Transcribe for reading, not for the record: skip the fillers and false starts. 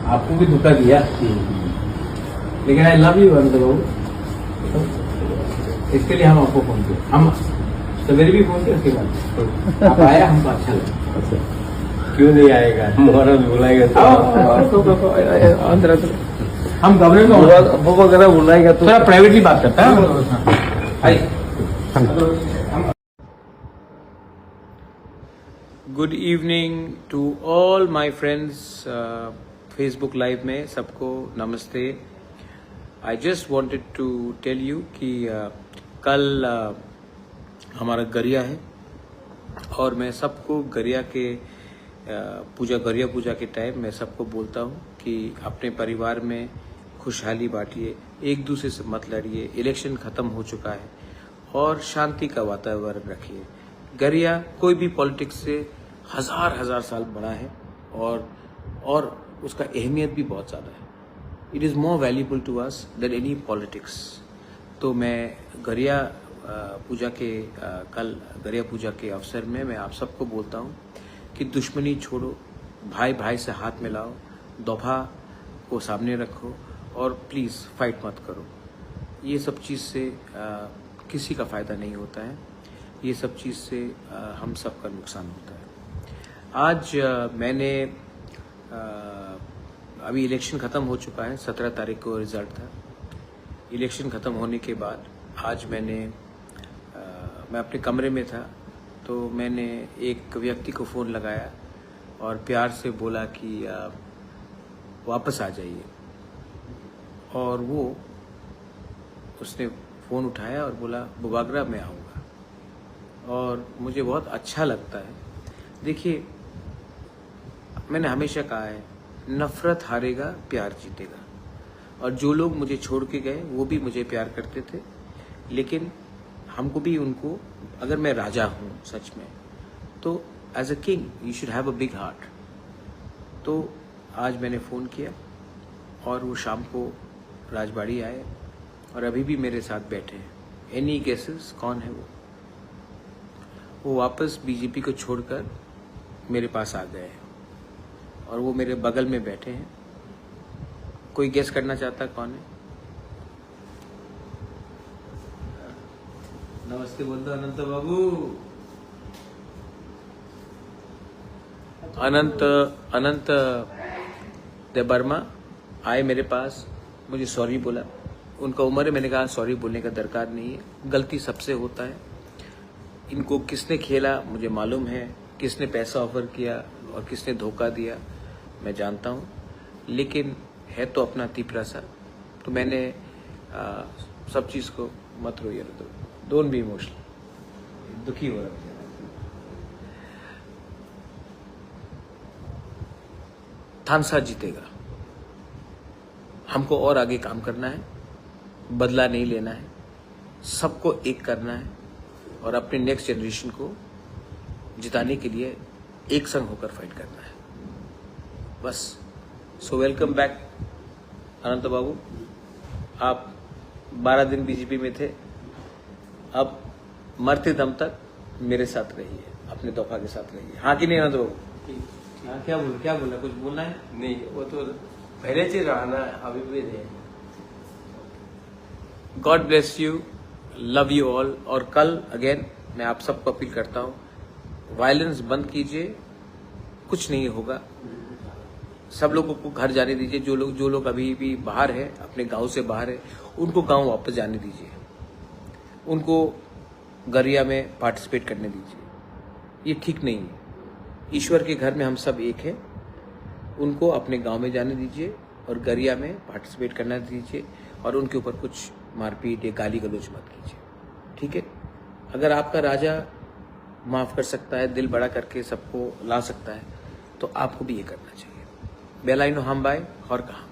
आपको भी धोखा दिया, लेकिन आई लव यू अनंत बाबू। इसके लिए हम आपको फोन किए, हम सवेरे भी फोन किया, उसके बाद आप आया, हमको अच्छा लगा। क्यों नहीं आएगा, मोहरा बुलाएगा हम घबरे वो वगैरह बुलाएगा तो थोड़ा प्राइवेटली बात करता है। Good evening to all my friends, Facebook live में सबको नमस्ते। I just wanted to tell you कि कल हमारा गरिया है और मैं सबको गरिया के गरिया पूजा के टाइम मैं सबको बोलता हूँ कि अपने परिवार में खुशहाली बांटिए, एक दूसरे से मत लड़िए, इलेक्शन खत्म हो चुका है और शांति का वातावरण रखिए। गरिया कोई भी पॉलिटिक्स से हजार साल बड़ा है और उसका अहमियत भी बहुत ज़्यादा है। It is more valuable to us than any politics. तो मैं गरिया पूजा के कल गरिया पूजा के अवसर में मैं आप सबको बोलता हूँ कि दुश्मनी छोड़ो, भाई भाई से हाथ मिलाओ, दोफा को सामने रखो और प्लीज़ फाइट मत करो। ये सब चीज़ से किसी का फ़ायदा नहीं होता है, ये सब चीज़ से हम सब का नुकसान होता है। आज मैंने अभी इलेक्शन ख़त्म हो चुका है, 17 तारीख को रिज़ल्ट था। इलेक्शन ख़त्म होने के बाद आज मैं अपने कमरे में था तो मैंने एक व्यक्ति को फ़ोन लगाया और प्यार से बोला कि वापस आ जाइए, और उसने फ़ोन उठाया और बोला बुबागरा मैं आऊँगा, और मुझे बहुत अच्छा लगता है। देखिए, मैंने हमेशा कहा है नफ़रत हारेगा, प्यार जीतेगा, और जो लोग मुझे छोड़ के गए वो भी मुझे प्यार करते थे, लेकिन हमको भी उनको, अगर मैं राजा हूँ सच में तो as a king you should have a big heart. तो आज मैंने फ़ोन किया और वो शाम को राजबाड़ी आए और अभी भी मेरे साथ बैठे हैं। एनी गेसेस कौन है वो वापस बीजेपी को छोड़कर मेरे पास आ गए हैं और वो मेरे बगल में बैठे हैं। कोई गेस करना चाहता कौन है? नमस्ते बोल दो अनंत बाबू। अनंत देवर्मा आए मेरे पास, मुझे सॉरी बोला। उनका उम्र है, मैंने कहा सॉरी बोलने का दरकार नहीं है, गलती सबसे होता है। इनको किसने खेला मुझे मालूम है, किसने पैसा ऑफर किया और किसने धोखा दिया मैं जानता हूँ, लेकिन है तो अपना तीपरा सा। तो मैंने सब चीज़ को मत रोइए, डोंट बी इमोशनल, दुखी हो रहा है। थानसा जीतेगा, हमको और आगे काम करना है, बदला नहीं लेना है, सबको एक करना है और अपने नेक्स्ट जनरेशन को जिताने के लिए एक संग होकर फाइट करना है, बस। सो वेलकम बैक अनंत बाबू। आप 12 दिन बीजेपी में थे, अब मरते दम तक मेरे साथ रहिए, अपने दफा के साथ रहिए। हाँ कि नहीं अनंत बाबू? हाँ, क्या बोला कुछ बोलना है? नहीं, वो तो पहले से रहना, अभी भी नहीं। God bless you, love you all. और कल अगेन मैं आप सबको अपील करता हूँ, वायलेंस बंद कीजिए, कुछ नहीं होगा। सब लोगों को घर जाने दीजिए, जो लोग अभी भी बाहर है, अपने गांव से बाहर है, उनको गांव वापस जाने दीजिए, उनको गरिया में पार्टिसिपेट करने दीजिए। ये ठीक नहीं है। ईश्वर के घर में हम सब एक हैं, उनको अपने गांव में जाने दीजिए और गरिया में पार्टिसिपेट करना दीजिए, और उनके ऊपर कुछ मारपीट या गाली गलौज मत कीजिए, ठीक है? अगर आपका राजा माफ़ कर सकता है, दिल बड़ा करके सबको ला सकता है, तो आपको भी ये करना चाहिए। बेलाइनो हम बाय और कहा।